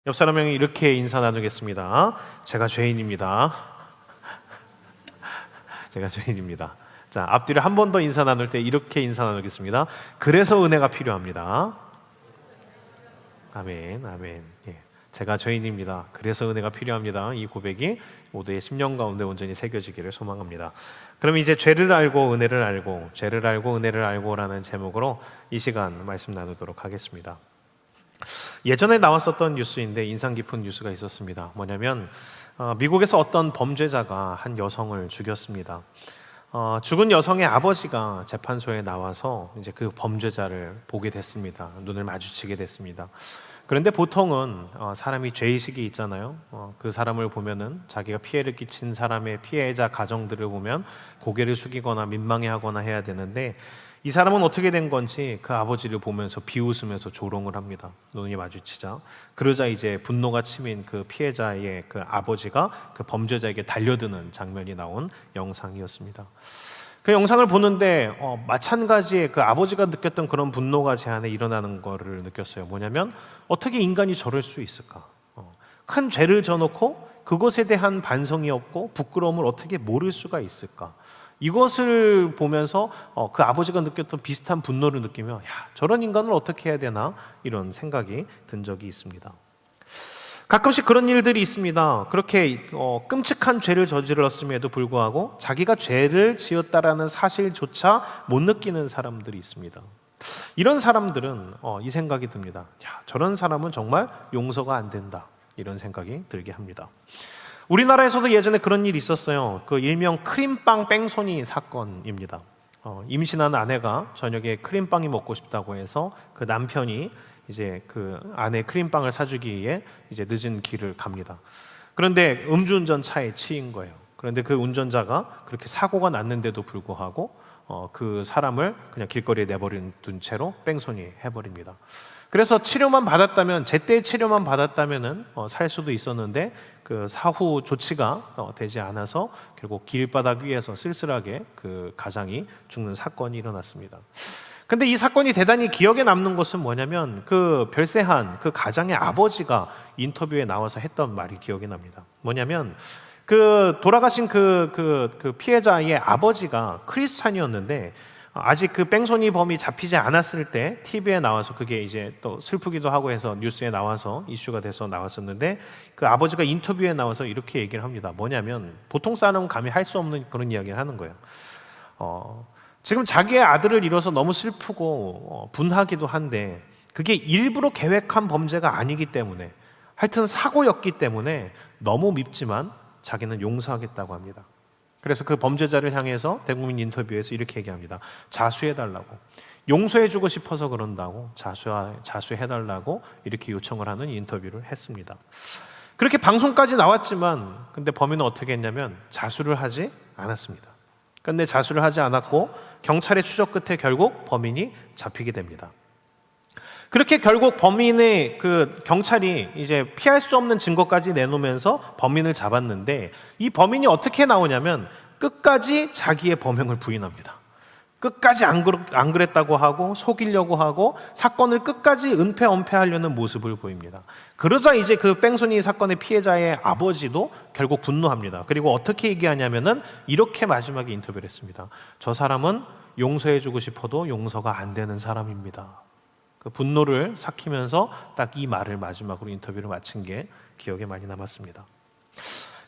옆 사람에게 이렇게 인사 나누겠습니다. 제가 죄인입니다. 제가 죄인입니다. 자, 앞뒤를 한 번 더 인사 나눌 때 이렇게 인사 나누겠습니다. 그래서 은혜가 필요합니다. 아멘, 아멘. 예, 제가 죄인입니다. 그래서 은혜가 필요합니다. 이 고백이 모두의 심령 가운데 온전히 새겨지기를 소망합니다. 그럼 이제 죄를 알고 은혜를 알고, 죄를 알고 은혜를 알고라는 제목으로 이 시간 말씀 나누도록 하겠습니다. 예전에 나왔었던 뉴스인데 인상 깊은 뉴스가 있었습니다. 뭐냐면 미국에서 어떤 범죄자가 한 여성을 죽였습니다. 죽은 여성의 아버지가 재판소에 나와서 이제 그 범죄자를 보게 됐습니다. 눈을 마주치게 됐습니다. 그런데 보통은 사람이 죄의식이 있잖아요. 그 사람을 보면은 자기가 피해를 끼친 사람의 피해자 가정들을 보면 고개를 숙이거나 민망해하거나 해야 되는데, 이 사람은 어떻게 된 건지 그 아버지를 보면서 비웃으면서 조롱을 합니다. 눈이 마주치자. 그러자 이제 분노가 치민 그 피해자의 그 아버지가 그 범죄자에게 달려드는 장면이 나온 영상이었습니다. 그 영상을 보는데 마찬가지의 그 아버지가 느꼈던 그런 분노가 제 안에 일어나는 거를 느꼈어요. 뭐냐면 어떻게 인간이 저럴 수 있을까? 큰 죄를 져놓고 그것에 대한 반성이 없고 부끄러움을 어떻게 모를 수가 있을까? 이것을 보면서 그 아버지가 느꼈던 비슷한 분노를 느끼며, 야, 저런 인간을 어떻게 해야 되나? 이런 생각이 든 적이 있습니다. 가끔씩 그런 일들이 있습니다. 그렇게 끔찍한 죄를 저질렀음에도 불구하고 자기가 죄를 지었다라는 사실조차 못 느끼는 사람들이 있습니다. 이런 사람들은 이 생각이 듭니다. 야, 저런 사람은 정말 용서가 안 된다. 이런 생각이 들게 합니다. 우리나라에서도 예전에 그런 일이 있었어요. 그 일명 크림빵 뺑소니 사건입니다. 임신한 아내가 저녁에 크림빵이 먹고 싶다고 해서 그 남편이 이제 그 아내 크림빵을 사주기 위해 이제 늦은 길을 갑니다. 그런데 음주운전 차에 치인 거예요. 그런데 그 운전자가 그렇게 사고가 났는데도 불구하고 그 사람을 그냥 길거리에 내버린 둔 채로 뺑소니 해버립니다. 그래서 치료만 받았다면, 제때 치료만 받았다면은 살 수도 있었는데 그 사후 조치가 되지 않아서 결국 길바닥 위에서 쓸쓸하게 그 가장이 죽는 사건이 일어났습니다. 근데 이 사건이 대단히 기억에 남는 것은 뭐냐면 그 별세한 그 가장의 아버지가 인터뷰에 나와서 했던 말이 기억이 납니다. 뭐냐면 그 돌아가신 그 피해자의 아버지가 크리스찬이었는데, 아직 그 뺑소니 범이 잡히지 않았을 때 TV에 나와서, 그게 이제 또 슬프기도 하고 해서 뉴스에 나와서 이슈가 돼서 나왔었는데, 그 아버지가 인터뷰에 나와서 이렇게 얘기를 합니다. 뭐냐면 보통 사람은 감히 할 수 없는 그런 이야기를 하는 거예요. 지금 자기의 아들을 잃어서 너무 슬프고 분하기도 한데, 그게 일부러 계획한 범죄가 아니기 때문에, 하여튼 사고였기 때문에 너무 밉지만 자기는 용서하겠다고 합니다. 그래서 그 범죄자를 향해서 대국민 인터뷰에서 이렇게 얘기합니다. 자수해달라고, 용서해주고 싶어서 그런다고, 자수해달라고 이렇게 요청을 하는 인터뷰를 했습니다. 그렇게 방송까지 나왔지만 근데 범인은 어떻게 했냐면 자수를 하지 않았습니다. 근데 자수를 하지 않았고 경찰의 추적 끝에 결국 범인이 잡히게 됩니다. 그렇게 결국 범인의 그 경찰이 이제 피할 수 없는 증거까지 내놓으면서 범인을 잡았는데, 이 범인이 어떻게 나오냐면 끝까지 자기의 범행을 부인합니다. 끝까지 안 그랬다고 하고 속이려고 하고 사건을 끝까지 은폐하려는 모습을 보입니다. 그러자 이제 그 뺑소니 사건의 피해자의 아버지도 결국 분노합니다. 그리고 어떻게 얘기하냐면은 이렇게 마지막에 인터뷰를 했습니다. 저 사람은 용서해주고 싶어도 용서가 안 되는 사람입니다. 그 분노를 삭히면서 딱 이 말을 마지막으로 인터뷰를 마친 게 기억에 많이 남았습니다.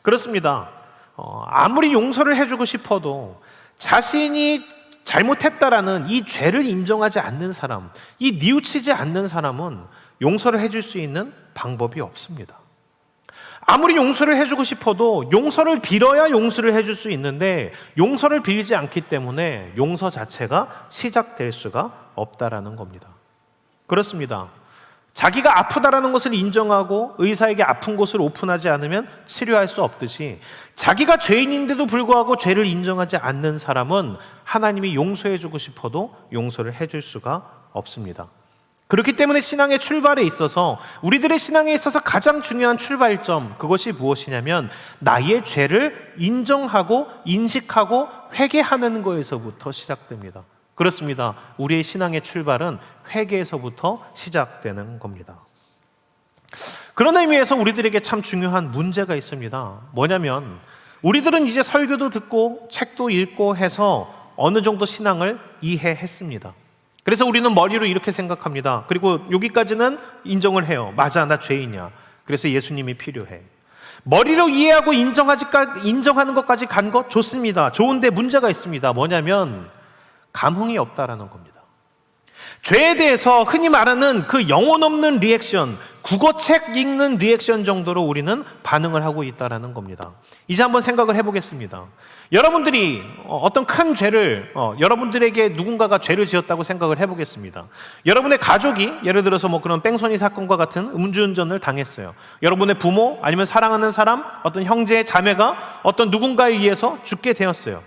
그렇습니다. 아무리 용서를 해주고 싶어도 자신이 잘못했다라는 이 죄를 인정하지 않는 사람, 이 뉘우치지 않는 사람은 용서를 해줄 수 있는 방법이 없습니다. 아무리 용서를 해주고 싶어도 용서를 빌어야 용서를 해줄 수 있는데, 용서를 빌지 않기 때문에 용서 자체가 시작될 수가 없다라는 겁니다. 그렇습니다. 자기가 아프다라는 것을 인정하고 의사에게 아픈 곳을 오픈하지 않으면 치료할 수 없듯이, 자기가 죄인인데도 불구하고 죄를 인정하지 않는 사람은 하나님이 용서해주고 싶어도 용서를 해줄 수가 없습니다. 그렇기 때문에 신앙의 출발에 있어서, 우리들의 신앙에 있어서 가장 중요한 출발점, 그것이 무엇이냐면 나의 죄를 인정하고 인식하고 회개하는 것에서부터 시작됩니다. 그렇습니다. 우리의 신앙의 출발은 회개에서부터 시작되는 겁니다. 그런 의미에서 우리들에게 참 중요한 문제가 있습니다. 뭐냐면 우리들은 이제 설교도 듣고 책도 읽고 해서 어느 정도 신앙을 이해했습니다. 그래서 우리는 머리로 이렇게 생각합니다. 그리고 여기까지는 인정을 해요. 맞아, 나 죄인이야. 그래서 예수님이 필요해. 머리로 이해하고 인정하는 것까지 간 것 좋습니다. 좋은데 문제가 있습니다. 뭐냐면 감흥이 없다라는 겁니다. 죄에 대해서 흔히 말하는 그 영혼 없는 리액션, 국어책 읽는 리액션 정도로 우리는 반응을 하고 있다라는 겁니다. 이제 한번 생각을 해보겠습니다. 여러분들이 어떤 큰 죄를, 여러분들에게 누군가가 죄를 지었다고 생각을 해보겠습니다. 여러분의 가족이 예를 들어서 뭐 그런 뺑소니 사건과 같은 음주운전을 당했어요. 여러분의 부모 아니면 사랑하는 사람, 어떤 형제, 자매가 어떤 누군가에 의해서 죽게 되었어요.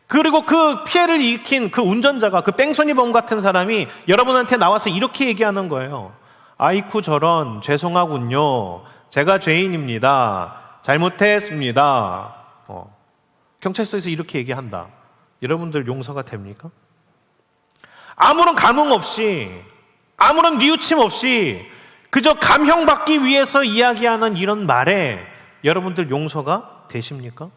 그리고 그 피해를 일으킨 그 운전자가, 그 뺑소니범 같은 사람이 여러분한테 나와서 이렇게 얘기하는 거예요. 아이쿠 저런, 죄송하군요. 제가 죄인입니다. 잘못했습니다. 경찰서에서 이렇게 얘기한다. 여러분들 용서가 됩니까? 아무런 감흥 없이, 아무런 뉘우침 없이 그저 감형받기 위해서 이야기하는 이런 말에 여러분들 용서가 되십니까?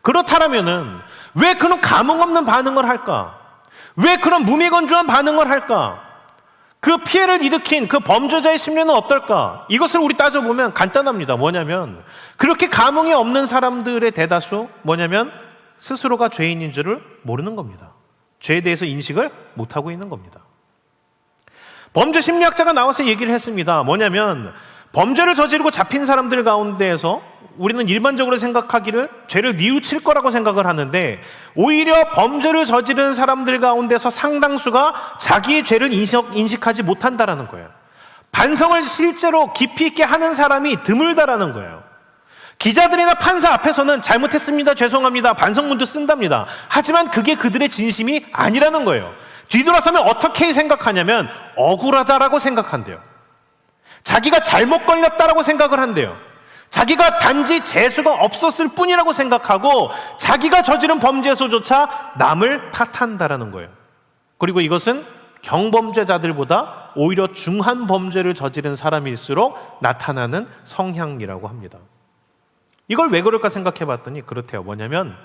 그렇다면은 왜 그런 감흥 없는 반응을 할까? 왜 그런 무미건조한 반응을 할까? 그 피해를 일으킨 그 범죄자의 심리는 어떨까? 이것을 우리 따져보면 간단합니다. 뭐냐면 그렇게 감흥이 없는 사람들의 대다수 뭐냐면 스스로가 죄인인 줄을 모르는 겁니다. 죄에 대해서 인식을 못하고 있는 겁니다. 범죄 심리학자가 나와서 얘기를 했습니다. 뭐냐면 범죄를 저지르고 잡힌 사람들 가운데에서 우리는 일반적으로 생각하기를 죄를 뉘우칠 거라고 생각을 하는데 오히려 범죄를 저지른 사람들 가운데서 상당수가 자기의 죄를 인식하지 못한다라는 거예요. 반성을 실제로 깊이 있게 하는 사람이 드물다라는 거예요. 기자들이나 판사 앞에서는 잘못했습니다, 죄송합니다, 반성문도 쓴답니다. 하지만 그게 그들의 진심이 아니라는 거예요. 뒤돌아서면 어떻게 생각하냐면 억울하다라고 생각한대요. 자기가 잘못 걸렸다라고 생각을 한대요. 자기가 단지 재수가 없었을 뿐이라고 생각하고 자기가 저지른 범죄에서조차 남을 탓한다라는 거예요. 그리고 이것은 경범죄자들보다 오히려 중한 범죄를 저지른 사람일수록 나타나는 성향이라고 합니다. 이걸 왜 그럴까 생각해 봤더니 그렇대요. 뭐냐면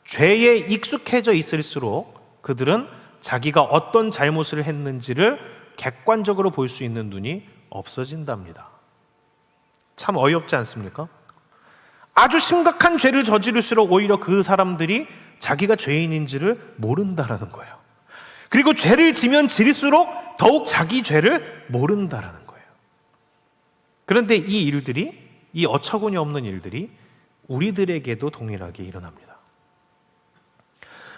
죄에 익숙해져 있을수록 그들은 자기가 어떤 잘못을 했는지를 객관적으로 볼 수 있는 눈이 없어진답니다. 참 어이없지 않습니까? 아주 심각한 죄를 저지를수록 오히려 그 사람들이 자기가 죄인인지를 모른다라는 거예요. 그리고 죄를 지면 질수록 더욱 자기 죄를 모른다라는 거예요. 그런데 이 일들이, 이 어처구니 없는 일들이 우리들에게도 동일하게 일어납니다.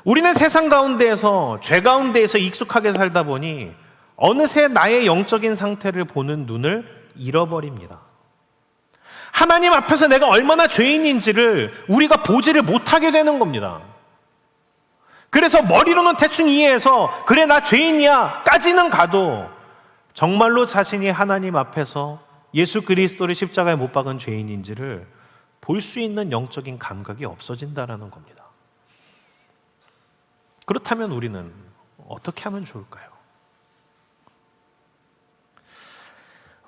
우리는 세상 가운데에서, 죄 가운데에서 익숙하게 살다 보니 어느새 나의 영적인 상태를 보는 눈을 잃어버립니다. 하나님 앞에서 내가 얼마나 죄인인지를 우리가 보지를 못하게 되는 겁니다. 그래서 머리로는 대충 이해해서 그래 나 죄인이야 까지는 가도 정말로 자신이 하나님 앞에서 예수 그리스도를 십자가에 못 박은 죄인인지를 볼 수 있는 영적인 감각이 없어진다는 겁니다. 그렇다면 우리는 어떻게 하면 좋을까요?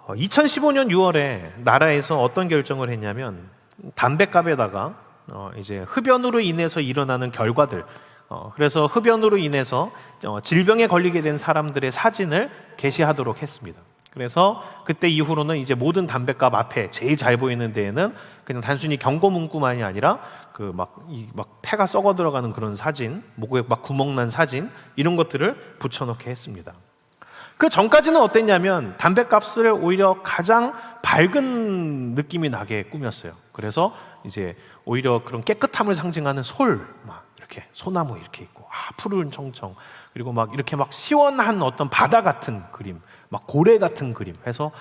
2015년 6월에 나라에서 어떤 결정을 했냐면 담뱃값에다가 이제 흡연으로 인해서 일어나는 결과들, 그래서 흡연으로 인해서 질병에 걸리게 된 사람들의 사진을 게시하도록 했습니다. 그래서 그때 이후로는 이제 모든 담뱃값 앞에 제일 잘 보이는 데에는 그냥 단순히 경고 문구만이 아니라 그 막 폐가 썩어 들어가는 그런 사진, 목에 막 구멍 난 사진 이런 것들을 붙여놓게 했습니다. 그 전까지는 어땠냐면 담뱃값을 오히려 가장 밝은 느낌이 나게 꾸몄어요. 그래서 이제 오히려 그런 깨끗함을 상징하는 막 이렇게 소나무 이렇게 있고 푸른 청청, 그리고 막 이렇게 막 시원한 어떤 바다 같은 그림, 막 고래 같은 그림 해서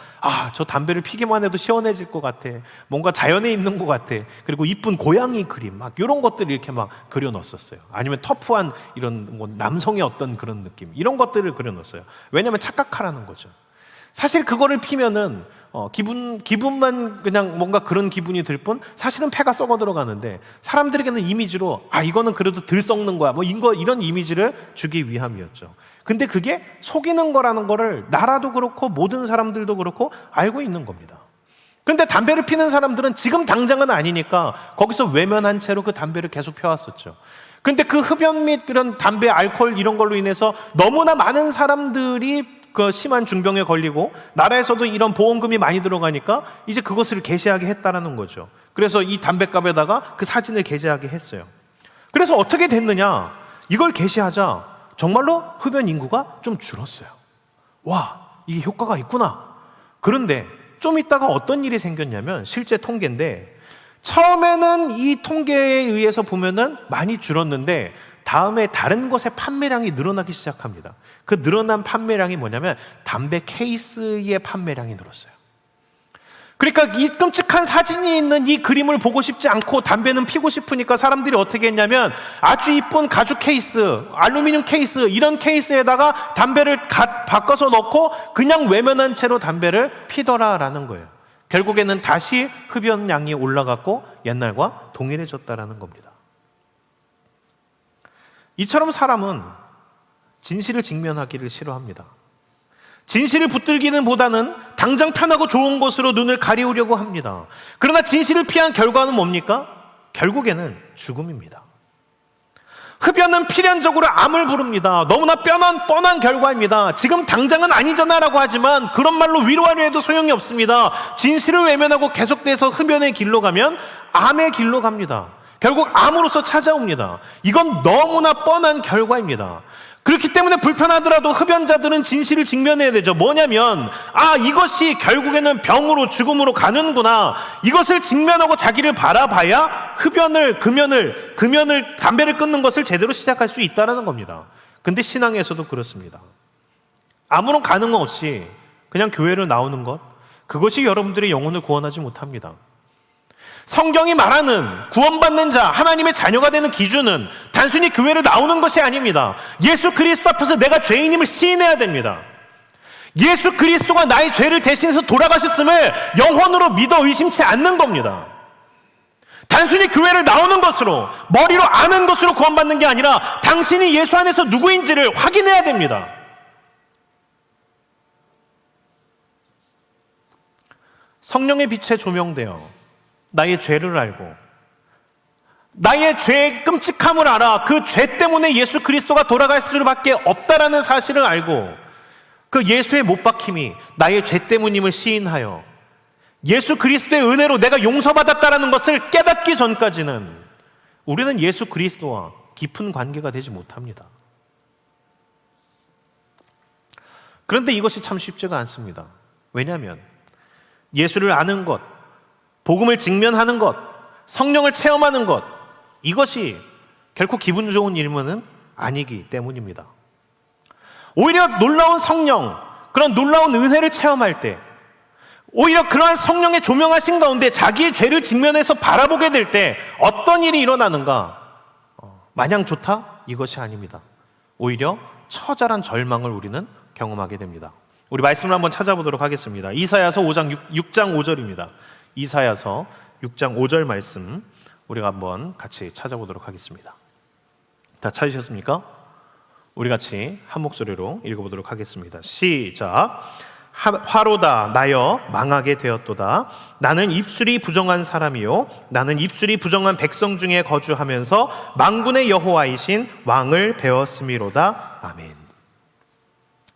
저 담배를 피기만 해도 시원해질 것 같아, 뭔가 자연에 있는 것 같아, 그리고 이쁜 고양이 그림 막 이런 것들을 이렇게 막 그려놓았었어요. 아니면 터프한 이런 뭐 남성의 어떤 그런 느낌, 이런 것들을 그려놓았어요. 왜냐하면 착각하라는 거죠. 사실 그거를 피면은 기분만 그냥 뭔가 그런 기분이 들 뿐 사실은 폐가 썩어 들어가는데 사람들에게는 이미지로 이거는 그래도 덜 썩는 거야 이런 이미지를 주기 위함이었죠. 근데 그게 속이는 거라는 거를 나라도 그렇고 모든 사람들도 그렇고 알고 있는 겁니다. 그런데 담배를 피는 사람들은 지금 당장은 아니니까 거기서 외면한 채로 그 담배를 계속 펴왔었죠. 근데 그 흡연 및 그런 담배, 알코올 이런 걸로 인해서 너무나 많은 사람들이 그 심한 중병에 걸리고 나라에서도 이런 보험금이 많이 들어가니까 이제 그것을 게시하게 했다라는 거죠. 그래서 이 담배값에다가 그 사진을 게시하게 했어요. 그래서 어떻게 됐느냐? 이걸 게시하자 정말로 흡연 인구가 좀 줄었어요. 와, 이게 효과가 있구나. 그런데 좀 있다가 어떤 일이 생겼냐면 실제 통계인데 처음에는 이 통계에 의해서 보면은 많이 줄었는데 다음에 다른 것의 판매량이 늘어나기 시작합니다. 그 늘어난 판매량이 뭐냐면 담배 케이스의 판매량이 늘었어요. 그러니까 이 끔찍한 사진이 있는 이 그림을 보고 싶지 않고 담배는 피고 싶으니까 사람들이 어떻게 했냐면 아주 이쁜 가죽 케이스, 알루미늄 케이스 이런 케이스에다가 담배를 바꿔서 넣고 그냥 외면한 채로 담배를 피더라라는 거예요. 결국에는 다시 흡연량이 올라갔고 옛날과 동일해졌다라는 겁니다. 이처럼 사람은 진실을 직면하기를 싫어합니다. 진실을 붙들기는 보다는 당장 편하고 좋은 곳으로 눈을 가리우려고 합니다. 그러나 진실을 피한 결과는 뭡니까? 결국에는 죽음입니다. 흡연은 필연적으로 암을 부릅니다. 너무나 뻔한 결과입니다. 지금 당장은 아니잖아 라고 하지만 그런 말로 위로하려 해도 소용이 없습니다. 진실을 외면하고 계속돼서 흡연의 길로 가면 암의 길로 갑니다. 결국 암으로서 찾아옵니다. 이건 너무나 뻔한 결과입니다. 그렇기 때문에 불편하더라도 흡연자들은 진실을 직면해야 되죠. 뭐냐면 이것이 결국에는 병으로 죽음으로 가는구나. 이것을 직면하고 자기를 바라봐야 금연을 담배를 끊는 것을 제대로 시작할 수 있다는 겁니다. 근데 신앙에서도 그렇습니다. 아무런 가능 없이 그냥 교회를 나오는 것, 그것이 여러분들의 영혼을 구원하지 못합니다. 성경이 말하는 구원받는 자, 하나님의 자녀가 되는 기준은 단순히 교회를 나오는 것이 아닙니다. 예수 그리스도 앞에서 내가 죄인임을 시인해야 됩니다. 예수 그리스도가 나의 죄를 대신해서 돌아가셨음을 영혼으로 믿어 의심치 않는 겁니다. 단순히 교회를 나오는 것으로, 머리로 아는 것으로 구원받는 게 아니라 당신이 예수 안에서 누구인지를 확인해야 됩니다. 성령의 빛에 조명되어 나의 죄를 알고 나의 죄의 끔찍함을 알아 그 죄 때문에 예수 그리스도가 돌아갈 수밖에 없다라는 사실을 알고 그 예수의 못 박힘이 나의 죄 때문임을 시인하여 예수 그리스도의 은혜로 내가 용서받았다라는 것을 깨닫기 전까지는 우리는 예수 그리스도와 깊은 관계가 되지 못합니다. 그런데 이것이 참 쉽지가 않습니다. 왜냐하면 예수를 아는 것, 복음을 직면하는 것, 성령을 체험하는 것, 이것이 결코 기분 좋은 일만은 아니기 때문입니다. 오히려 놀라운 성령, 그런 놀라운 은혜를 체험할 때, 오히려 그러한 성령의 조명하신 가운데 자기의 죄를 직면해서 바라보게 될 때 어떤 일이 일어나는가? 마냥 좋다? 이것이 아닙니다. 오히려 처절한 절망을 우리는 경험하게 됩니다. 우리 말씀을 한번 찾아보도록 하겠습니다. 이사야서 6장 5절입니다. 이사야서 6장 5절 말씀 우리가 한번 같이 찾아보도록 하겠습니다. 다 찾으셨습니까? 우리 같이 한 목소리로 읽어보도록 하겠습니다. 시작. 화로다 나여 망하게 되었도다. 나는 입술이 부정한 사람이요 나는 입술이 부정한 백성 중에 거주하면서 만군의 여호와이신 왕을 배웠음이로다. 아멘.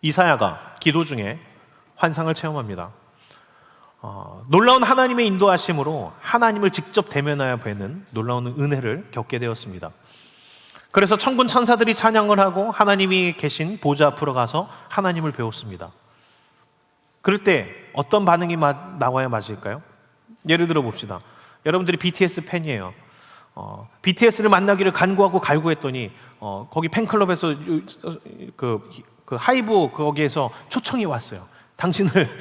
이사야가 기도 중에 환상을 체험합니다. 놀라운 하나님의 인도하심으로 하나님을 직접 대면하여 뵈는 놀라운 은혜를 겪게 되었습니다. 그래서 천군 천사들이 찬양을 하고 하나님이 계신 보좌 앞으로 가서 하나님을 배웠습니다. 그럴 때 어떤 반응이 나와야 맞을까요? 예를 들어 봅시다. 여러분들이 BTS 팬이에요. BTS를 만나기를 간구하고 갈구했더니 거기 팬클럽에서 그 하이브 거기에서 초청이 왔어요. 당신을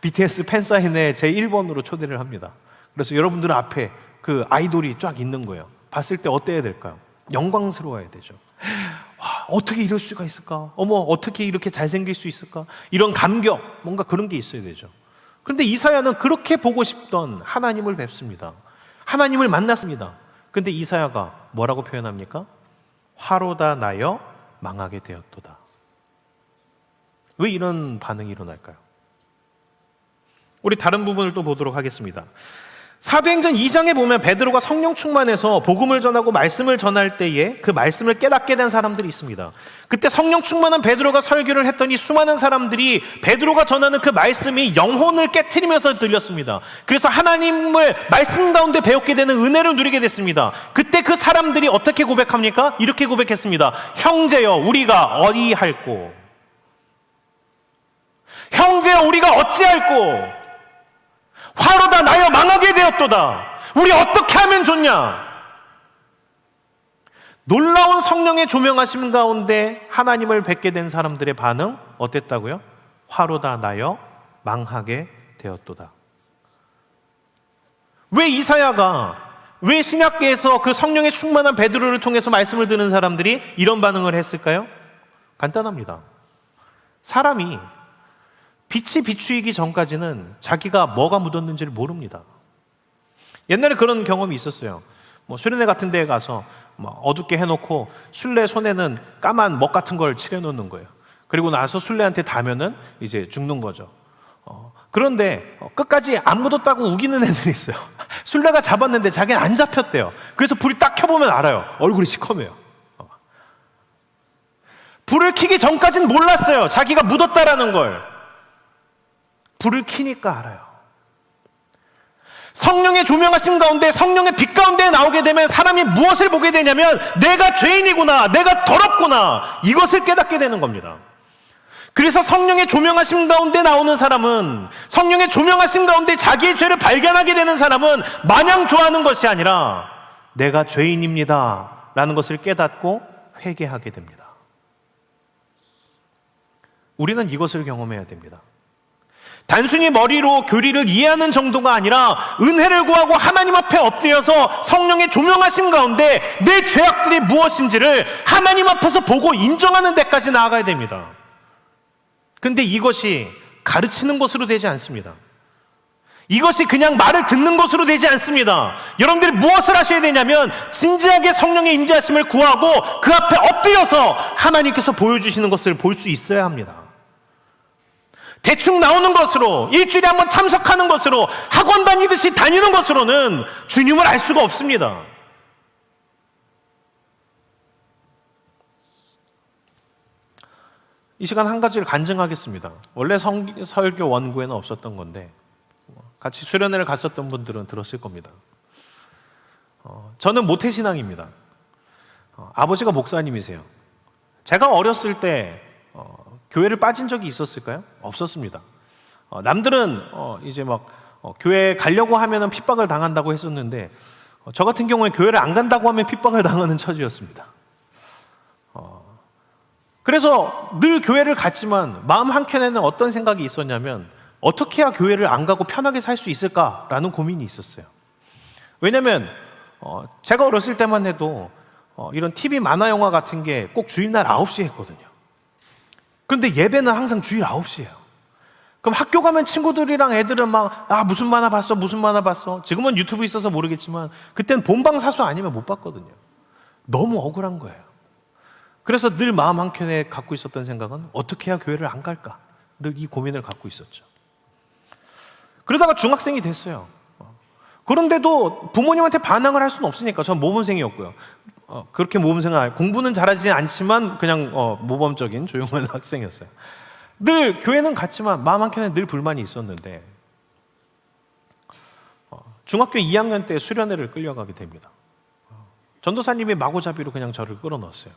BTS 팬사인회 제1번으로 초대를 합니다. 그래서 여러분들 앞에 그 아이돌이 쫙 있는 거예요. 봤을 때 어때야 될까요? 영광스러워야 되죠. 와, 어떻게 이럴 수가 있을까? 어머, 어떻게 이렇게 잘생길 수 있을까? 이런 감격, 뭔가 그런 게 있어야 되죠. 그런데 이사야는 그렇게 보고 싶던 하나님을 뵙습니다. 하나님을 만났습니다. 그런데 이사야가 뭐라고 표현합니까? 화로다 나여 망하게 되었도다. 왜 이런 반응이 일어날까요? 우리 다른 부분을 또 보도록 하겠습니다. 사도행전 2장에 보면 베드로가 성령 충만해서 복음을 전하고 말씀을 전할 때에 그 말씀을 깨닫게 된 사람들이 있습니다. 그때 성령 충만한 베드로가 설교를 했더니 수많은 사람들이 베드로가 전하는 그 말씀이 영혼을 깨트리면서 들렸습니다. 그래서 하나님을 말씀 가운데 배웠게 되는 은혜를 누리게 됐습니다. 그때 그 사람들이 어떻게 고백합니까? 이렇게 고백했습니다. 형제여, 우리가 어디할꼬? 형제여, 우리가 어찌할꼬? 화로다 나여 망하게 되었도다. 우리 어떻게 하면 좋냐? 놀라운 성령의 조명하심 가운데 하나님을 뵙게 된 사람들의 반응 어땠다고요? 화로다 나여 망하게 되었도다. 왜 이사야가, 왜 신약계에서 그 성령의 충만한 베드로를 통해서 말씀을 듣는 사람들이 이런 반응을 했을까요? 간단합니다. 사람이 빛이 비추이기 전까지는 자기가 뭐가 묻었는지를 모릅니다. 옛날에 그런 경험이 있었어요. 수련회 같은 데에 가서 어둡게 해놓고 술래 손에는 까만 먹 같은 걸 칠해놓는 거예요. 그리고 나서 술래한테 닿으면은 이제 죽는 거죠. 그런데 끝까지 안 묻었다고 우기는 애들이 있어요. 술래가 잡았는데 자기는 안 잡혔대요. 그래서 불이 딱 켜보면 알아요. 얼굴이 시커매요. 불을 켜기 전까지는 몰랐어요. 자기가 묻었다라는 걸. 불을 켜니까 알아요. 성령의 조명하심 가운데, 성령의 빛 가운데 나오게 되면 사람이 무엇을 보게 되냐면 내가 죄인이구나, 내가 더럽구나, 이것을 깨닫게 되는 겁니다. 그래서 성령의 조명하심 가운데 나오는 사람은, 성령의 조명하심 가운데 자기의 죄를 발견하게 되는 사람은 마냥 좋아하는 것이 아니라 내가 죄인입니다 라는 것을 깨닫고 회개하게 됩니다. 우리는 이것을 경험해야 됩니다. 단순히 머리로 교리를 이해하는 정도가 아니라 은혜를 구하고 하나님 앞에 엎드려서 성령의 조명하심 가운데 내 죄악들이 무엇인지를 하나님 앞에서 보고 인정하는 데까지 나아가야 됩니다. 근데 이것이 가르치는 것으로 되지 않습니다. 이것이 그냥 말을 듣는 것으로 되지 않습니다. 여러분들이 무엇을 하셔야 되냐면 진지하게 성령의 임재하심을 구하고 그 앞에 엎드려서 하나님께서 보여주시는 것을 볼 수 있어야 합니다. 대충 나오는 것으로, 일주일에 한번 참석하는 것으로, 학원 다니듯이 다니는 것으로는 주님을 알 수가 없습니다. 이 시간 한 가지를 간증하겠습니다. 원래 설교 원고에는 없었던 건데 같이 수련회를 갔었던 분들은 들었을 겁니다. 저는 모태신앙입니다. 아버지가 목사님이세요. 제가 어렸을 때 교회를 빠진 적이 있었을까요? 없었습니다. 남들은 이제 막 교회 가려고 하면은 핍박을 당한다고 했었는데 저 같은 경우에 교회를 안 간다고 하면 핍박을 당하는 처지였습니다. 그래서 늘 교회를 갔지만 마음 한켠에는 어떤 생각이 있었냐면 어떻게 해야 교회를 안 가고 편하게 살 수 있을까라는 고민이 있었어요. 왜냐면 제가 어렸을 때만 해도 이런 TV 만화 영화 같은 게 꼭 주일날 9시에 했거든요. 그런데 예배는 항상 주일 9시예요. 그럼 학교 가면 친구들이랑 애들은 막 무슨 만화 봤어? 무슨 만화 봤어? 지금은 유튜브 있어서 모르겠지만 그때는 본방사수 아니면 못 봤거든요. 너무 억울한 거예요. 그래서 늘 마음 한켠에 갖고 있었던 생각은 어떻게 해야 교회를 안 갈까? 늘 이 고민을 갖고 있었죠. 그러다가 중학생이 됐어요. 그런데도 부모님한테 반항을 할 수는 없으니까 전 모범생이었고요. 그렇게 모범생은 공부는 잘하지 않지만 그냥 모범적인 조용한 학생이었어요. 늘 교회는 갔지만 마음 한켠에 늘 불만이 있었는데 중학교 2학년 때 수련회를 끌려가게 됩니다. 전도사님이 마구잡이로 그냥 저를 끌어넣었어요.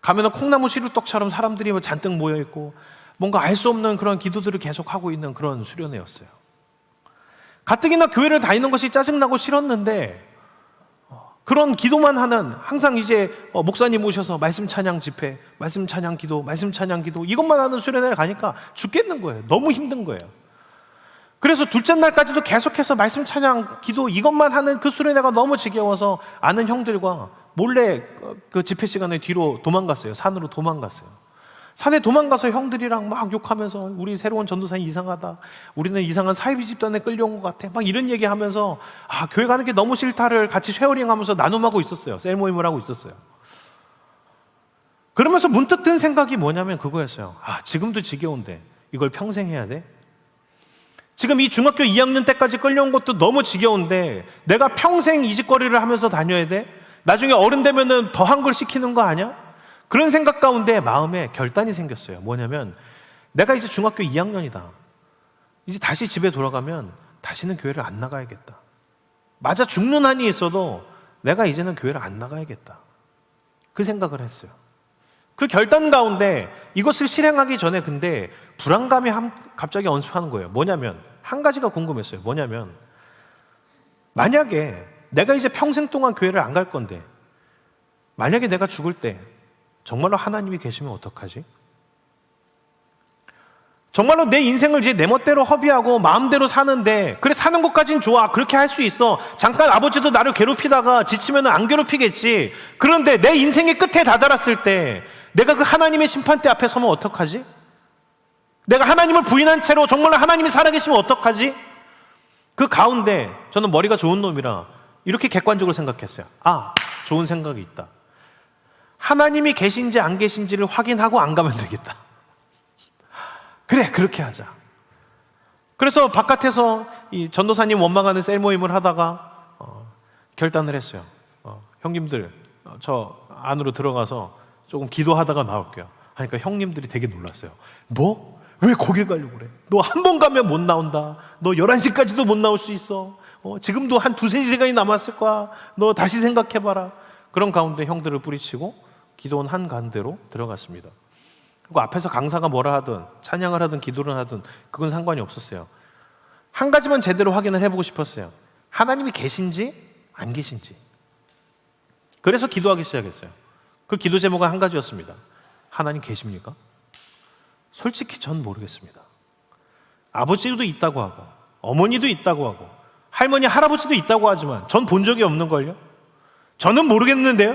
가면은 콩나무 시루떡처럼 사람들이 잔뜩 모여있고 뭔가 알 수 없는 그런 기도들을 계속하고 있는 그런 수련회였어요. 가뜩이나 교회를 다니는 것이 짜증나고 싫었는데 그런 기도만 하는, 항상 이제 목사님 오셔서 말씀 찬양 집회, 말씀 찬양 기도, 말씀 찬양 기도 이것만 하는 수련회를 가니까 죽겠는 거예요. 너무 힘든 거예요. 그래서 둘째 날까지도 계속해서 말씀 찬양 기도 이것만 하는 그 수련회가 너무 지겨워서 아는 형들과 몰래 그 집회 시간에 뒤로 도망갔어요. 산으로 도망갔어요. 산에 도망가서 형들이랑 막 욕하면서 우리 새로운 전도사님 이상하다, 우리는 이상한 사이비 집단에 끌려온 것 같아, 막 이런 얘기하면서 교회 가는 게 너무 싫다를 같이 쉐어링하면서 나눔하고 있었어요. 셀 모임을 하고 있었어요. 그러면서 문득 든 생각이 뭐냐면 그거였어요. 지금도 지겨운데 이걸 평생 해야 돼? 지금 이 중학교 2학년 때까지 끌려온 것도 너무 지겨운데 내가 평생 이 짓거리를 하면서 다녀야 돼? 나중에 어른 되면은 더한 걸 시키는 거 아니야? 그런 생각 가운데 마음에 결단이 생겼어요. 뭐냐면 내가 이제 중학교 2학년이다. 이제 다시 집에 돌아가면 다시는 교회를 안 나가야겠다. 맞아 죽는 한이 있어도 내가 이제는 교회를 안 나가야겠다. 그 생각을 했어요. 그 결단 가운데 이것을 실행하기 전에 근데 불안감이 갑자기 언습하는 거예요. 뭐냐면 한 가지가 궁금했어요. 뭐냐면 만약에 내가 이제 평생 동안 교회를 안 갈 건데 만약에 내가 죽을 때 정말로 하나님이 계시면 어떡하지? 정말로 내 인생을 이제 내 멋대로 허비하고 마음대로 사는데 그래 사는 것까진 좋아. 그렇게 할 수 있어. 잠깐 아버지도 나를 괴롭히다가 지치면 안 괴롭히겠지. 그런데 내 인생의 끝에 다다랐을 때 내가 그 하나님의 심판대 앞에 서면 어떡하지? 내가 하나님을 부인한 채로 정말로 하나님이 살아계시면 어떡하지? 그 가운데 저는 머리가 좋은 놈이라 이렇게 객관적으로 생각했어요. 좋은 생각이 있다. 하나님이 계신지 안 계신지를 확인하고 안 가면 되겠다. 그래, 그렇게 하자. 그래서 바깥에서 이 전도사님 원망하는 셀 모임을 하다가 결단을 했어요. 형님들, 저 안으로 들어가서 조금 기도하다가 나올게요. 하니까 형님들이 되게 놀랐어요. 뭐? 왜 거길 가려고 그래? 너 한 번 가면 못 나온다. 너 11시까지도 못 나올 수 있어. 지금도 한 2-3시간이 남았을 거야. 너 다시 생각해봐라. 그런 가운데 형들을 뿌리치고 기도원 한 가운데로 들어갔습니다. 그리고 앞에서 강사가 뭐라 하든 찬양을 하든 기도를 하든 그건 상관이 없었어요. 한 가지만 제대로 확인을 해보고 싶었어요. 하나님이 계신지 안 계신지. 그래서 기도하기 시작했어요. 그 기도 제목은 한 가지였습니다. 하나님 계십니까? 솔직히 전 모르겠습니다. 아버지도 있다고 하고 어머니도 있다고 하고 할머니 할아버지도 있다고 하지만 전 본 적이 없는걸요. 저는 모르겠는데요.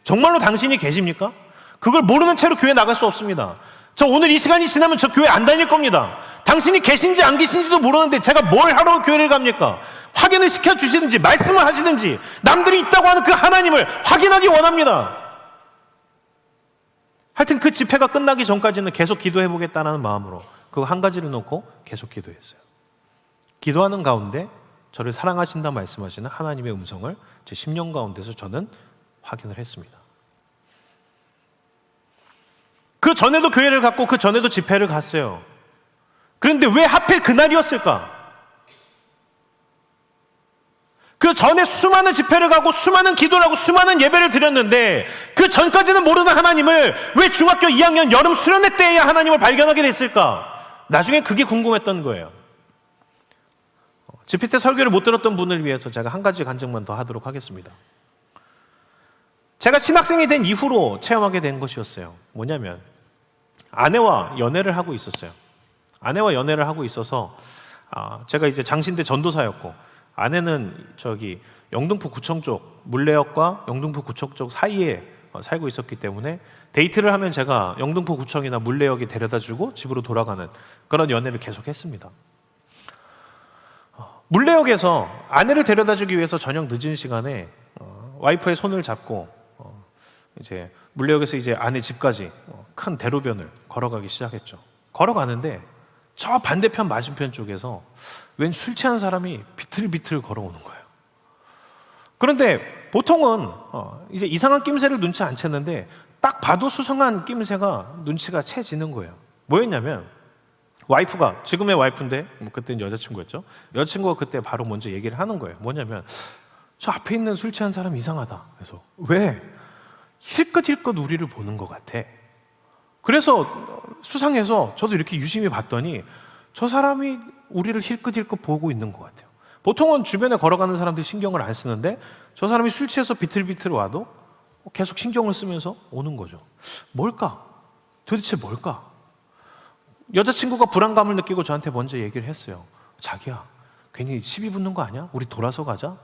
정말로 당신이 계십니까? 그걸 모르는 채로 교회 나갈 수 없습니다. 저 오늘 이 시간이 지나면 저 교회 안 다닐 겁니다. 당신이 계신지 안 계신지도 모르는데 제가 뭘 하러 교회를 갑니까? 확인을 시켜주시든지 말씀을 하시든지 남들이 있다고 하는 그 하나님을 확인하기 원합니다. 하여튼 그 집회가 끝나기 전까지는 계속 기도해보겠다는 마음으로 그거 한 가지를 놓고 계속 기도했어요. 기도하는 가운데 저를 사랑하신다 말씀하시는 하나님의 음성을 제 10년 가운데서 저는 확인을 했습니다. 그 전에도 교회를 갔고 그 전에도 집회를 갔어요. 그런데 왜 하필 그날이었을까? 그 전에 수많은 집회를 가고 수많은 기도를 하고 수많은 예배를 드렸는데 그 전까지는 모르는 하나님을 왜 중학교 2학년 여름 수련회 때에야 하나님을 발견하게 됐을까? 나중에 그게 궁금했던 거예요. 집회 때 설교를 못 들었던 분을 위해서 제가 한 가지 간증만 더 하도록 하겠습니다. 제가 신학생이 된 이후로 체험하게 된 것이었어요. 뭐냐면 아내와 연애를 하고 있었어요. 아내와 연애를 하고 있어서 제가 이제 장신대 전도사였고 아내는 영등포 구청 쪽 물레역과 영등포 구청 쪽 사이에 살고 있었기 때문에 데이트를 하면 제가 영등포 구청이나 물레역에 데려다주고 집으로 돌아가는 그런 연애를 계속했습니다. 물레역에서 아내를 데려다주기 위해서 저녁 늦은 시간에 와이프의 손을 잡고 이제 물레역에서 이제 아내 집까지 큰 대로변을 걸어가기 시작했죠. 걸어가는데 저 반대편 맞은편 쪽에서 웬 술 취한 사람이 비틀비틀 걸어오는 거예요. 그런데 보통은 이제 이상한 낌새를 눈치 안 챘는데 딱 봐도 수상한 낌새가 눈치가 채지는 거예요. 뭐였냐면 와이프가 지금의 와이프인데 그때는 여자친구였죠. 여자친구가 그때 바로 먼저 얘기를 하는 거예요. 뭐냐면 저 앞에 있는 술 취한 사람 이상하다. 그래서 왜? 힐끗힐끗 우리를 보는 것 같아. 그래서 수상해서 저도 이렇게 유심히 봤더니 저 사람이 우리를 힐끗힐끗 보고 있는 것 같아요. 보통은 주변에 걸어가는 사람들이 신경을 안 쓰는데 저 사람이 술 취해서 비틀비틀 와도 계속 신경을 쓰면서 오는 거죠. 뭘까? 도대체 뭘까? 여자친구가 불안감을 느끼고 저한테 먼저 얘기를 했어요. 자기야, 괜히 시비 붙는 거 아니야? 우리 돌아서 가자.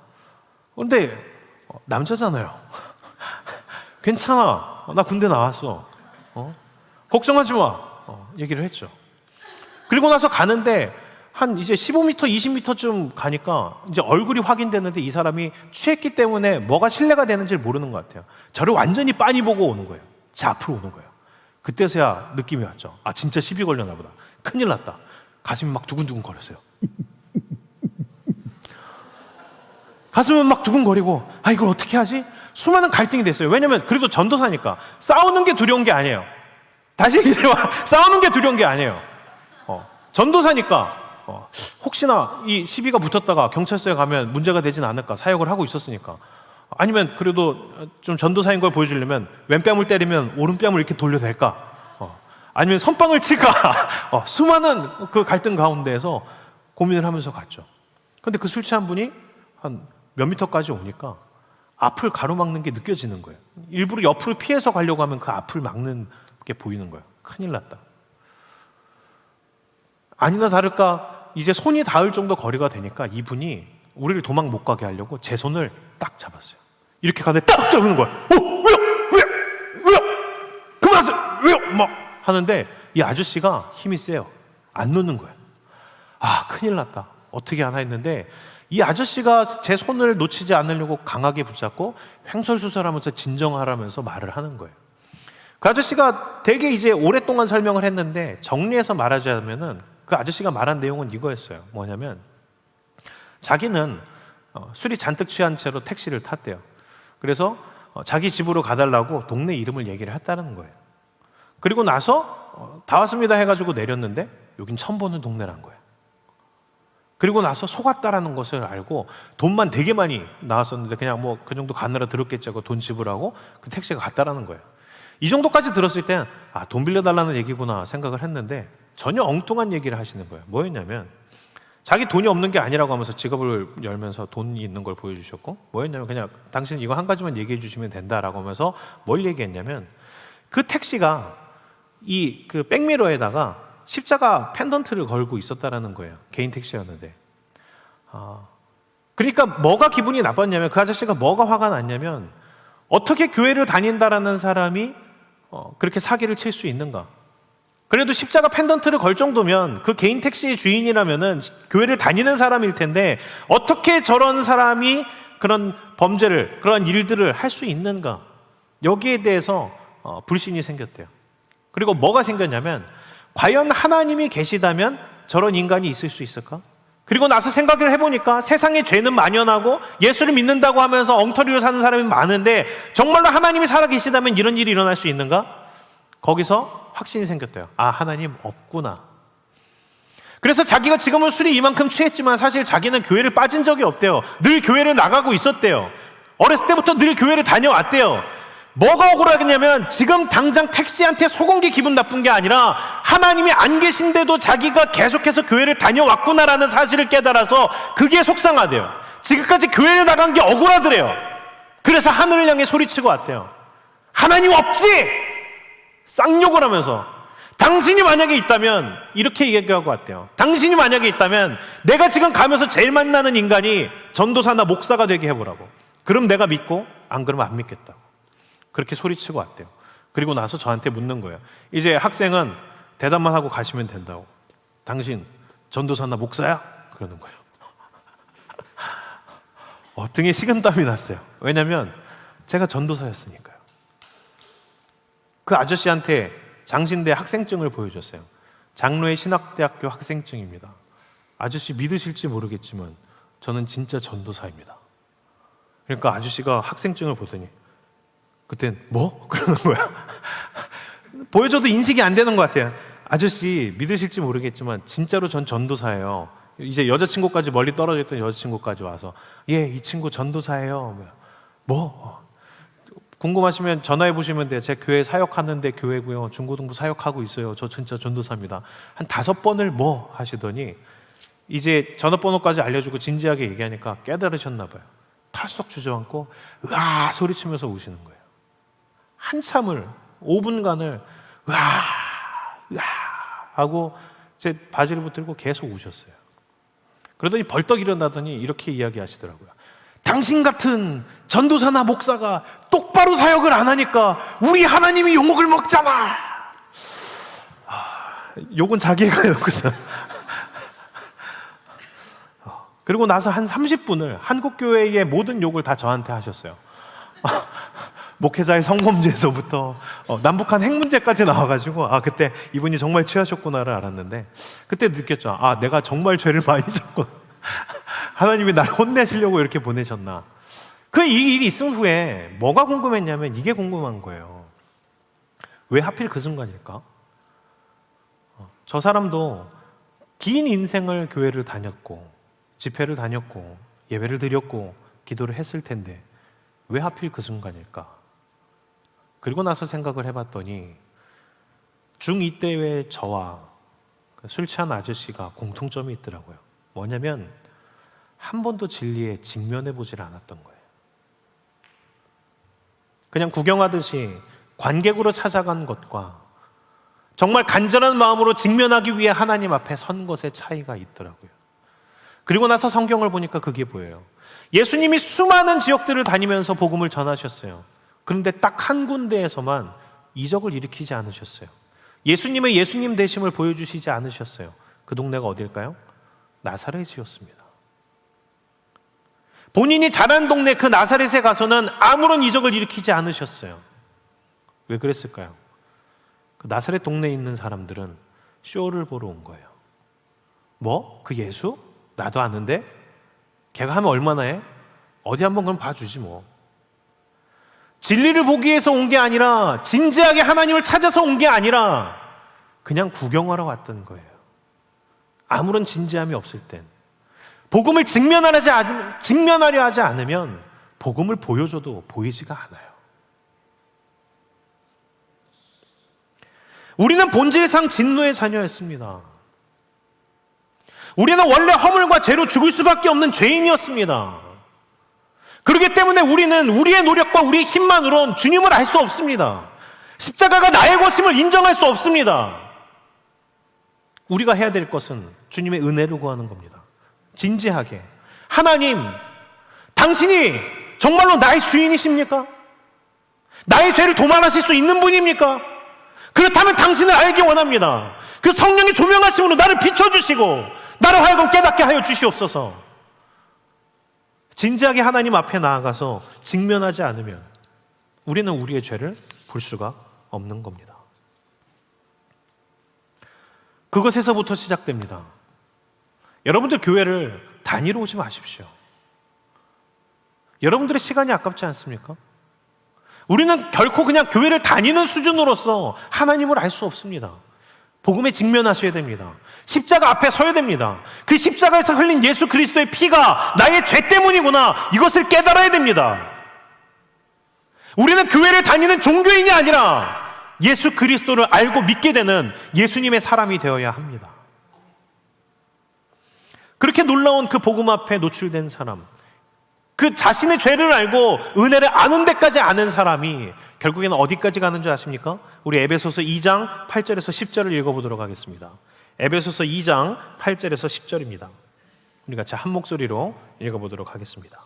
그런데 남자잖아요. 괜찮아. 나 군대 나왔어. 걱정하지 마. 얘기를 했죠. 그리고 나서 가는데 한 이제 15m, 20m쯤 가니까 이제 얼굴이 확인되는데 이 사람이 취했기 때문에 뭐가 신뢰가 되는지를 모르는 것 같아요. 저를 완전히 빤히 보고 오는 거예요. 제 앞으로 오는 거예요. 그때서야 느낌이 왔죠. 아, 진짜 시비 걸렸나 보다. 큰일 났다. 가슴이 막 두근두근 거렸어요. 가슴은 막 두근거리고, 아, 이걸 어떻게 하지? 수많은 갈등이 됐어요. 왜냐면 그래도 전도사니까 싸우는 게 두려운 게 아니에요. 다시 얘기해봐. 싸우는 게 두려운 게 아니에요. 전도사니까 혹시나 이 시비가 붙었다가 경찰서에 가면 문제가 되진 않을까, 사역을 하고 있었으니까. 아니면 그래도 좀 전도사인 걸 보여주려면 왼뺨을 때리면 오른뺨을 이렇게 돌려댈까, 아니면 선빵을 칠까. 수많은 그 갈등 가운데에서 고민을 하면서 갔죠. 근데 그 술 취한 분이 한 몇 미터까지 오니까 앞을 가로막는 게 느껴지는 거예요. 일부러 옆으로 피해서 가려고 하면 그 앞을 막는 게 보이는 거예요. 큰일 났다. 아니나 다를까 이제 손이 닿을 정도 거리가 되니까 이분이 우리를 도망 못 가게 하려고 제 손을 딱 잡았어요. 이렇게 가는데 딱 잡는 거야. 왜요? 그만하세요. 왜요? 막 하는데 이 아저씨가 힘이 세요. 안 놓는 거예요. 아, 큰일 났다. 어떻게 하나 했는데 이 아저씨가 제 손을 놓치지 않으려고 강하게 붙잡고 횡설수설하면서 진정하라면서 말을 하는 거예요. 그 아저씨가 되게 이제 오랫동안 설명을 했는데 정리해서 말하자면은 그 아저씨가 말한 내용은 이거였어요. 뭐냐면 자기는 술이 잔뜩 취한 채로 택시를 탔대요. 그래서 자기 집으로 가달라고 동네 이름을 얘기를 했다는 거예요. 그리고 나서 다 왔습니다 해가지고 내렸는데 여긴 처음 보는 동네란 거예요. 그리고 나서 속았다라는 것을 알고 돈만 되게 많이 나왔었는데 그냥 뭐 그 정도 가느라 들었겠지 하고 돈 지불하고 그 택시가 갔다라는 거예요. 이 정도까지 들었을 땐 아, 돈 빌려달라는 얘기구나 생각을 했는데 전혀 엉뚱한 얘기를 하시는 거예요. 뭐였냐면 자기 돈이 없는 게 아니라고 하면서 지갑을 열면서 돈이 있는 걸 보여주셨고, 뭐였냐면 그냥 당신 이거 한 가지만 얘기해 주시면 된다라고 하면서 뭘 얘기했냐면 그 택시가 이 그 백미러에다가 십자가 펜던트를 걸고 있었다라는 거예요. 개인 택시였는데. 그러니까 뭐가 기분이 나빴냐면 그 아저씨가 뭐가 화가 났냐면 어떻게 교회를 다닌다라는 사람이 그렇게 사기를 칠 수 있는가? 그래도 십자가 펜던트를 걸 정도면 그 개인 택시의 주인이라면은 교회를 다니는 사람일 텐데 어떻게 저런 사람이 그런 범죄를, 그런 일들을 할 수 있는가? 여기에 대해서 불신이 생겼대요. 그리고 뭐가 생겼냐면 과연 하나님이 계시다면 저런 인간이 있을 수 있을까? 그리고 나서 생각을 해보니까 세상에 죄는 만연하고 예수를 믿는다고 하면서 엉터리로 사는 사람이 많은데 정말로 하나님이 살아계시다면 이런 일이 일어날 수 있는가? 거기서 확신이 생겼대요. 아, 하나님 없구나. 그래서 자기가 지금은 술이 이만큼 취했지만 사실 자기는 교회를 빠진 적이 없대요. 늘 교회를 나가고 있었대요. 어렸을 때부터 늘 교회를 다녀왔대요. 뭐가 억울하겠냐면 지금 당장 택시한테 속은 게 기분 나쁜 게 아니라 하나님이 안 계신데도 자기가 계속해서 교회를 다녀왔구나라는 사실을 깨달아서 그게 속상하대요. 지금까지 교회를 나간 게 억울하더래요. 그래서 하늘을 향해 소리치고 왔대요. 하나님 없지! 쌍욕을 하면서 당신이 만약에 있다면 이렇게 얘기하고 왔대요. 당신이 만약에 있다면 내가 지금 가면서 제일 만나는 인간이 전도사나 목사가 되게 해보라고. 그럼 내가 믿고 안 그러면 안 믿겠다고. 그렇게 소리치고 왔대요. 그리고 나서 저한테 묻는 거예요. 이제 학생은 대답만 하고 가시면 된다고. 당신 전도사나 목사야? 그러는 거예요. 등에 식은땀이 났어요. 왜냐하면 제가 전도사였으니까요. 그 아저씨한테 장신대 학생증을 보여줬어요. 장로의 신학대학교 학생증입니다. 아저씨 믿으실지 모르겠지만 저는 진짜 전도사입니다. 그러니까 아저씨가 학생증을 보더니 그땐 뭐? 그러는 거야. 보여줘도 인식이 안 되는 것 같아요. 아저씨 믿으실지 모르겠지만 진짜로 전 전도사예요. 이제 여자친구까지 멀리 떨어져 있던 여자친구까지 와서 예, 이 친구 전도사예요. 뭐? 궁금하시면 전화해 보시면 돼요. 제 교회 사역하는데 교회고요. 중고등부 사역하고 있어요. 저 진짜 전도사입니다. 한 5번을 뭐 하시더니 이제 전화번호까지 알려주고 진지하게 얘기하니까 깨달으셨나 봐요. 털썩 주저앉고 으아 소리치면서 우시는 거예요. 한참을 5분간을 으아 하고 제 바지를 붙들고 계속 우셨어요. 그러더니 벌떡 일어나더니 이렇게 이야기하시더라고요. 당신 같은 전도사나 목사가 똑바로 사역을 안 하니까 우리 하나님이 욕을 먹잖아. 욕은 자기가 해놓고서. 그리고 나서 한 30분을 한국교회의 모든 욕을 다 저한테 하셨어요. 목회자의 성범죄에서부터 남북한 핵 문제까지 나와가지고 그때 이분이 정말 취하셨구나를 알았는데, 그때 느꼈죠. 내가 정말 죄를 많이 졌구나. 하나님이 나를 혼내시려고 이렇게 보내셨나. 이 일이 있은 후에 뭐가 궁금했냐면 이게 궁금한 거예요. 왜 하필 그 순간일까? 저 사람도 긴 인생을 교회를 다녔고 집회를 다녔고 예배를 드렸고 기도를 했을 텐데 왜 하필 그 순간일까? 그리고 나서 생각을 해봤더니 중2 때의 저와 술 취한 아저씨가 공통점이 있더라고요. 뭐냐면 한 번도 진리에 직면해 보질 않았던 거예요. 그냥 구경하듯이 관객으로 찾아간 것과 정말 간절한 마음으로 직면하기 위해 하나님 앞에 선 것의 차이가 있더라고요. 그리고 나서 성경을 보니까 그게 보여요. 예수님이 수많은 지역들을 다니면서 복음을 전하셨어요. 그런데 딱 한 군데에서만 이적을 일으키지 않으셨어요. 예수님의 예수님 되심을 보여주시지 않으셨어요. 그 동네가 어딜까요? 나사렛이었습니다. 본인이 자란 동네 그 나사렛에 가서는 아무런 이적을 일으키지 않으셨어요. 왜 그랬을까요? 그 나사렛 동네에 있는 사람들은 쇼를 보러 온 거예요. 뭐? 그 예수? 나도 아는데? 걔가 하면 얼마나 해? 어디 한번 그럼 봐주지 뭐. 진리를 보기 위해서 온 게 아니라, 진지하게 하나님을 찾아서 온 게 아니라 그냥 구경하러 왔던 거예요. 아무런 진지함이 없을 땐, 복음을 직면하려 하지 않으면 복음을 보여줘도 보이지가 않아요. 우리는 본질상 진노의 자녀였습니다. 우리는 원래 허물과 죄로 죽을 수밖에 없는 죄인이었습니다. 그렇기 때문에 우리는 우리의 노력과 우리의 힘만으로는 주님을 알 수 없습니다. 십자가가 나의 것임을 인정할 수 없습니다. 우리가 해야 될 것은 주님의 은혜를 구하는 겁니다. 진지하게, 하나님, 당신이 정말로 나의 주인이십니까? 나의 죄를 도말하실 수 있는 분입니까? 그렇다면 당신을 알기 원합니다. 그 성령의 조명하심으로 나를 비춰주시고 나를 하여금 깨닫게 하여 주시옵소서. 진지하게 하나님 앞에 나아가서 직면하지 않으면 우리는 우리의 죄를 볼 수가 없는 겁니다. 그것에서부터 시작됩니다. 여러분들 교회를 다니러 오지 마십시오. 여러분들의 시간이 아깝지 않습니까? 우리는 결코 그냥 교회를 다니는 수준으로서 하나님을 알 수 없습니다. 복음에 직면하셔야 됩니다. 십자가 앞에 서야 됩니다. 그 십자가에서 흘린 예수 그리스도의 피가 나의 죄 때문이구나, 이것을 깨달아야 됩니다. 우리는 교회를 다니는 종교인이 아니라 예수 그리스도를 알고 믿게 되는 예수님의 사람이 되어야 합니다. 그렇게 놀라운 그 복음 앞에 노출된 사람, 그 자신의 죄를 알고 은혜를 아는 데까지 아는 사람이 결국에는 어디까지 가는 줄 아십니까? 우리 에베소서 2장 8절에서 10절을 읽어보도록 하겠습니다. 에베소서 2장 8절에서 10절입니다. 우리 같이 한 목소리로 읽어보도록 하겠습니다.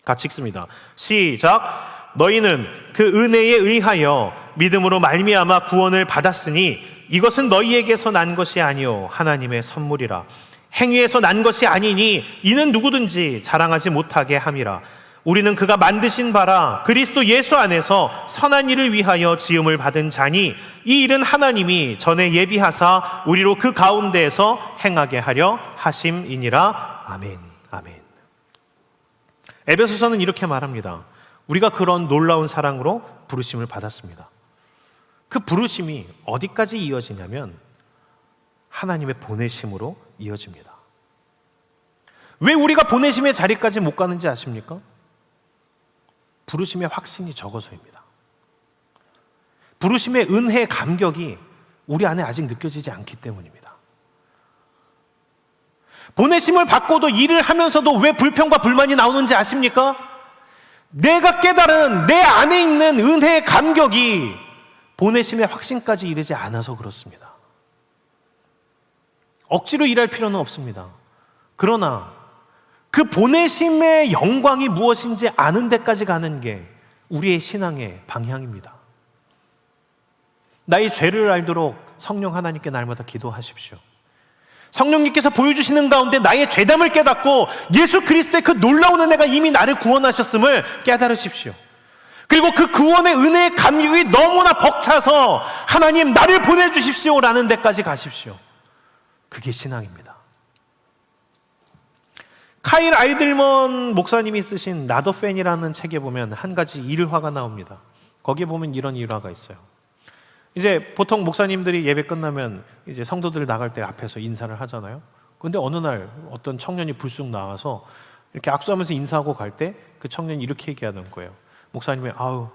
같이 읽습니다. 시작. 너희는 그 은혜에 의하여 믿음으로 말미암아 구원을 받았으니 이것은 너희에게서 난 것이 아니요 하나님의 선물이라. 행위에서 난 것이 아니니 이는 누구든지 자랑하지 못하게 함이라. 우리는 그가 만드신 바라 그리스도 예수 안에서 선한 일을 위하여 지음을 받은 자니 이 일은 하나님이 전에 예비하사 우리로 그 가운데에서 행하게 하려 하심이니라. 아멘. 아멘. 에베소서는 이렇게 말합니다. 우리가 그런 놀라운 사랑으로 부르심을 받았습니다. 그 부르심이 어디까지 이어지냐면 하나님의 보내심으로 이어집니다. 왜 우리가 보내심의 자리까지 못 가는지 아십니까? 부르심의 확신이 적어서입니다. 부르심의 은혜의 감격이 우리 안에 아직 느껴지지 않기 때문입니다. 보내심을 받고도 일을 하면서도 왜 불평과 불만이 나오는지 아십니까? 내가 깨달은 내 안에 있는 은혜의 감격이 보내심의 확신까지 이르지 않아서 그렇습니다. 억지로 일할 필요는 없습니다. 그러나 그 보내심의 영광이 무엇인지 아는 데까지 가는 게 우리의 신앙의 방향입니다. 나의 죄를 알도록 성령 하나님께 날마다 기도하십시오. 성령님께서 보여주시는 가운데 나의 죄담을 깨닫고 예수 그리스도의 그 놀라운 은혜가 이미 나를 구원하셨음을 깨달으십시오. 그리고 그 구원의 은혜의 감격이 너무나 벅차서 하나님 나를 보내주십시오라는 데까지 가십시오. 그게 신앙입니다. 카일 아이들먼 목사님이 쓰신 나도 팬이라는 책에 보면 한 가지 일화가 나옵니다. 거기에 보면 이런 일화가 있어요. 이제 보통 목사님들이 예배 끝나면 이제 성도들 나갈 때 앞에서 인사를 하잖아요. 근데 어느 날 어떤 청년이 불쑥 나와서 이렇게 악수하면서 인사하고 갈 때 그 청년이 이렇게 얘기하는 거예요. 목사님이 아우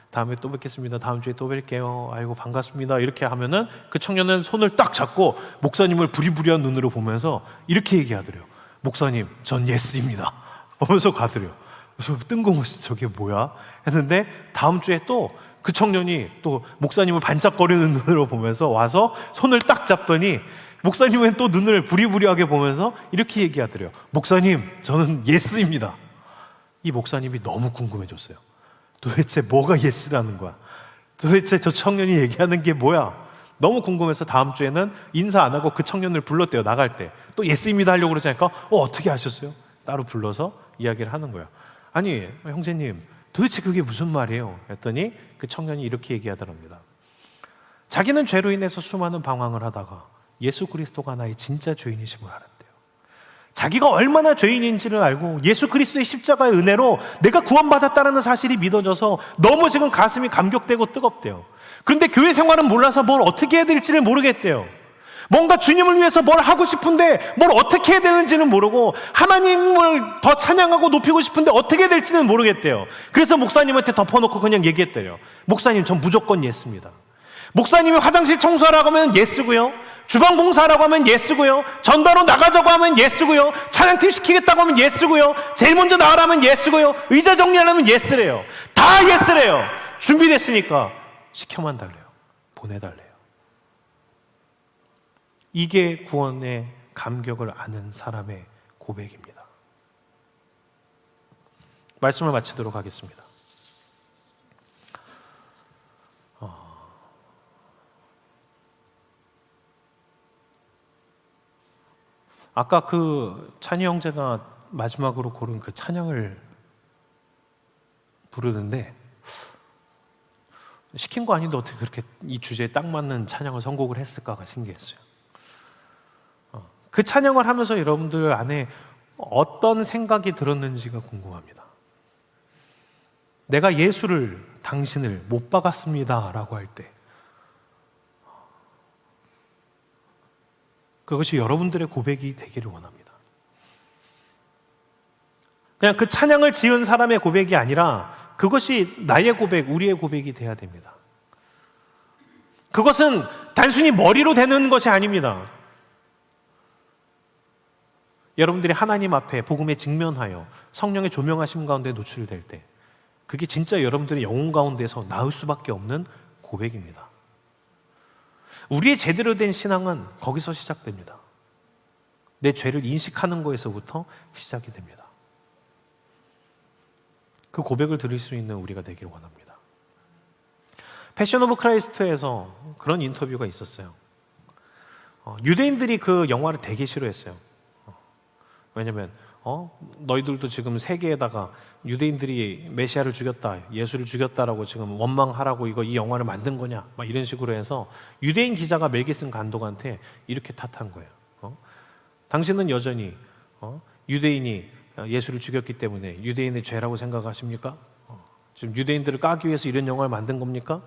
다음에 또 뵙겠습니다. 다음 주에 또 뵐게요. 아이고 반갑습니다. 이렇게 하면은 그 청년은 손을 딱 잡고 목사님을 부리부리한 눈으로 보면서 이렇게 얘기하더래요. 목사님, 전 예스입니다. 하면서 가더래요. 그래서 뜬금없이 저게 뭐야? 했는데 다음 주에 또 그 청년이 또 목사님을 반짝거리는 눈으로 보면서 와서 손을 딱 잡더니 목사님은 또 눈을 부리부리하게 보면서 이렇게 얘기하더래요. 목사님, 저는 예스입니다. 이 목사님이 너무 궁금해졌어요. 도대체 뭐가 예스라는 거야? 도대체 저 청년이 얘기하는 게 뭐야? 너무 궁금해서 다음 주에는 인사 안 하고 그 청년을 불렀대요. 나갈 때. 또 예스입니다 하려고 그러자니까 어떻게 하셨어요? 따로 불러서 이야기를 하는 거예요. 아니 형제님 도대체 그게 무슨 말이에요? 했더니 그 청년이 이렇게 얘기하더랍니다. 자기는 죄로 인해서 수많은 방황을 하다가 예수 그리스도가 나의 진짜 죄인이심을 알았대요. 자기가 얼마나 죄인인지를 알고 예수 그리스도의 십자가의 은혜로 내가 구원받았다는 사실이 믿어져서 너무 지금 가슴이 감격되고 뜨겁대요. 그런데 교회 생활은 몰라서 뭘 어떻게 해야 될지를 모르겠대요. 뭔가 주님을 위해서 뭘 하고 싶은데 뭘 어떻게 해야 되는지는 모르고 하나님을 더 찬양하고 높이고 싶은데 어떻게 해야 될지는 모르겠대요. 그래서 목사님한테 덮어놓고 그냥 얘기했대요. 목사님, 전 무조건 예스입니다. 목사님이 화장실 청소하라고 하면 예스고요, 주방 봉사하라고 하면 예스고요, 전도로 나가자고 하면 예스고요, 찬양팀 시키겠다고 하면 예스고요, 제일 먼저 나가라면 예스고요, 의자 정리하려면 예스래요. 다 예스래요. 준비됐으니까 시켜만 달래요. 보내달래요. 이게 구원의 감격을 아는 사람의 고백입니다. 말씀을 마치도록 하겠습니다. 아까 그 찬이 형제가 마지막으로 고른 그 찬양을 부르는데 시킨 거 아닌데 어떻게 그렇게 이 주제에 딱 맞는 찬양을 선곡을 했을까가 신기했어요. 그 찬양을 하면서 여러분들 안에 어떤 생각이 들었는지가 궁금합니다. 내가 예수를, 당신을 못 박았습니다 라고 할 때 그것이 여러분들의 고백이 되기를 원합니다. 그냥 그 찬양을 지은 사람의 고백이 아니라 그것이 나의 고백, 우리의 고백이 돼야 됩니다. 그것은 단순히 머리로 되는 것이 아닙니다. 여러분들이 하나님 앞에 복음에 직면하여 성령의 조명하심 가운데 노출될 때 그게 진짜 여러분들의 영혼 가운데서 나올 수밖에 없는 고백입니다. 우리의 제대로 된 신앙은 거기서 시작됩니다. 내 죄를 인식하는 것에서부터 시작이 됩니다. 그 고백을 들을 수 있는 우리가 되기를 원합니다. 패션 오브 크라이스트에서 그런 인터뷰가 있었어요. 유대인들이 그 영화를 되게 싫어했어요. 왜냐면 너희들도 지금 세계에다가 유대인들이 메시아를 죽였다, 예수를 죽였다라고 지금 원망하라고 이 영화를 만든 거냐, 막 이런 식으로 해서 유대인 기자가 멜 깁슨 감독한테 이렇게 탓한 거예요. 당신은 여전히 유대인이 예수를 죽였기 때문에 유대인의 죄라고 생각하십니까? 지금 유대인들을 까기 위해서 이런 영화를 만든 겁니까?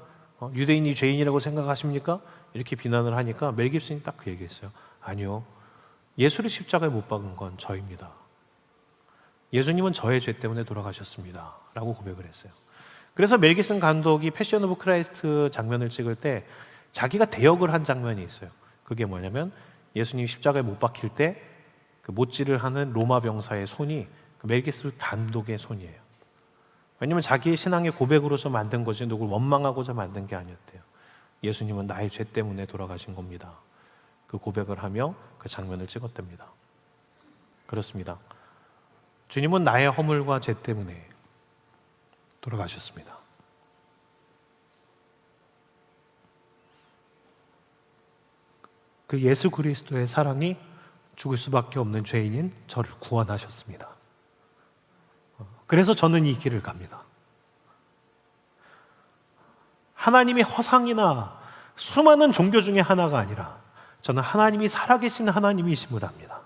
유대인이 죄인이라고 생각하십니까? 이렇게 비난을 하니까 멜 깁슨이 딱 그 얘기했어요. 아니요, 예수를 십자가에 못 박은 건 저입니다. 예수님은 저의 죄 때문에 돌아가셨습니다 라고 고백을 했어요. 그래서 멜 깁슨 감독이 패션 오브 크라이스트 장면을 찍을 때 자기가 대역을 한 장면이 있어요. 그게 뭐냐면 예수님 십자가에 못 박힐 때 그 못질을 하는 로마 병사의 손이 멜 깁슨 감독의 손이에요. 왜냐하면 자기의 신앙의 고백으로서 만든 거지 누굴 원망하고자 만든 게 아니었대요. 예수님은 나의 죄 때문에 돌아가신 겁니다. 그 고백을 하며 그 장면을 찍었답니다. 그렇습니다. 주님은 나의 허물과 죄 때문에 돌아가셨습니다. 그 예수 그리스도의 사랑이 죽을 수밖에 없는 죄인인 저를 구원하셨습니다. 그래서 저는 이 길을 갑니다. 하나님이 허상이나 수많은 종교 중에 하나가 아니라 저는 하나님이 살아계신 하나님이심을 압니다.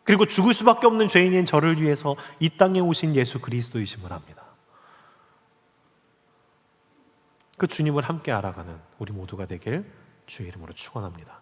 그리고 죽을 수밖에 없는 죄인인 저를 위해서 이 땅에 오신 예수 그리스도이심을 압니다. 그 주님을 함께 알아가는 우리 모두가 되길 주의 이름으로 축원합니다.